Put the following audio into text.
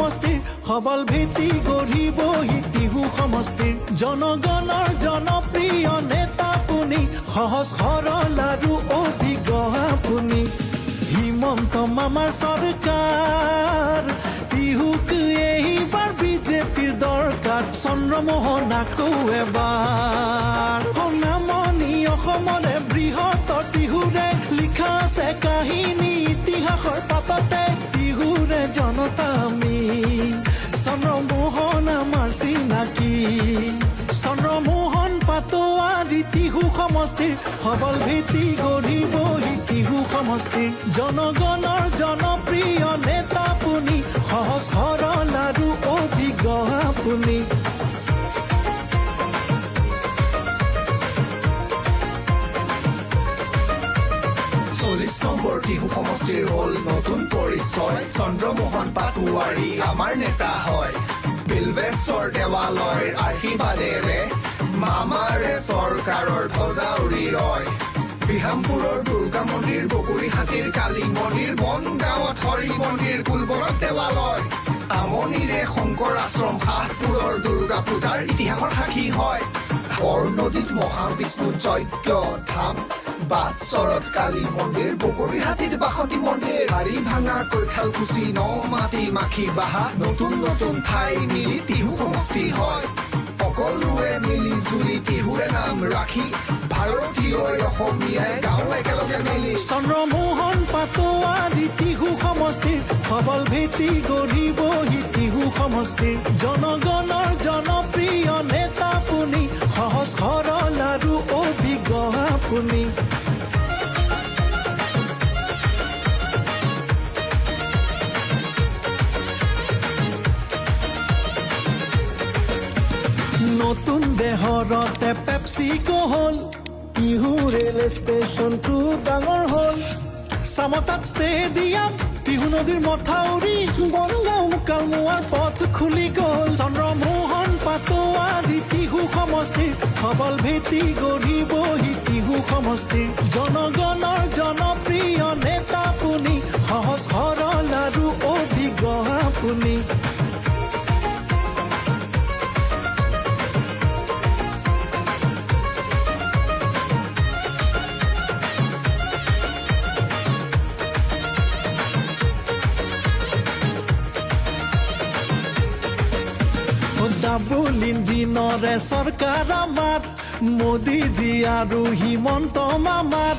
সমষ্টিৰ সবল ভেটি গঢ়িবহি টিহু সমষ্টিৰ জনগণৰ জনপ্ৰিয় নেতা আপুনি সহজ সৰল আৰু অভিজ্ঞ আপুনি হিমন্ত মামাৰ চৰকাৰ টিহুক এইবাৰ বিজেপিৰ দৰকাৰ চন্দ্ৰমোহন আকৌ এবাৰ নামনি অসমৰে বৃহত্তৰ টিহুৰে লিখা আছে কাহিনী ইতিহাসৰ পাততে টিহুৰে জনতা আমি চন্দ্ৰমোহন আমাৰ চিনাকি চন্দ্ৰমোহন পাটোৱাৰী টিহু সমষ্টিৰ সবল ভেটি গঢ়িবহি টিহু সমষ্টিৰ জনগণৰ জনপ্ৰিয় নেতা আপুনি সহজ সৰল আৰু অভিজ্ঞ আপুনি 40 নম্বৰ টিহু সমষ্টিৰ হ'ল নতুন পৰিচয় চন্দ্ৰমোহন পাটোৱাৰী আমাৰ নেতা হয় বিলবেশ্বৰ দেৱালয়ৰ আশীৰ্বাদেৰে মামাৰে চৰকাৰৰ ধ্বজা উৰি ৰয় বিহামপুৰৰ দুৰ্গা মন্দিৰ বকুৰিহাটীৰ কালী মন্দিৰ বনগাঁৱত হৰি মন্দিৰ কুলবনত দেৱালয় আমনিৰে শংকৰ আশ্ৰম শাহপুৰৰ দুৰ্গা পূজাৰ ইতিহাসৰ সাক্ষী হয় বৰনদীত মহাবিষ্ণু যজ্ঞ ধাম বাটচৰত কালী মন্দিৰ বকুৰিহাটীত বাসন্তী মন্দিৰ হাৰি ভাঙা কৈঠালকুছি নমাটি মাখি বাহা নতুন নতুন ঠাই মিলি টিহু সমষ্টি হয় সকলোৱে মিলি জুলি টিহুৰে নাম ৰাখি ভাৰতীয় অসমীয়াই গাঁও একেলগে মিলি চন্দ্ৰমোহন পাটোৱাৰী টিহু সমষ্টিৰ সবল ভেটি গঢ়িবহি টিহু সমষ্টিৰ জনগণৰ জনপ্ৰিয় নেতা আপুনি সহজ সৰল আৰু অভিজ্ঞ আপুনি নতুন দেহৰতে পেপচিকো হ'ল টিহু ৰেল ষ্টেচনটো ডাঙৰ হ'ল চামতাত ষ্টেডিয়াম টিহু নদীৰ মথাউৰি বনগাঁও মুকালমুৱাৰ পথ খুলি গ'ল চন্দ্ৰমোহন পাটোৱাৰী টিহু সমষ্টিৰ সবল ভেটি গঢ়িবহি টিহু সমষ্টিৰ জনগণৰ জনপ্ৰিয় নেতা আপুনি সহজ সৰল আৰু অভিজ্ঞ আপুনি ডাবুল ইঞ্জিনৰে চৰকাৰ আমাৰ মোদীজী আৰু হিমন্ত মামাৰ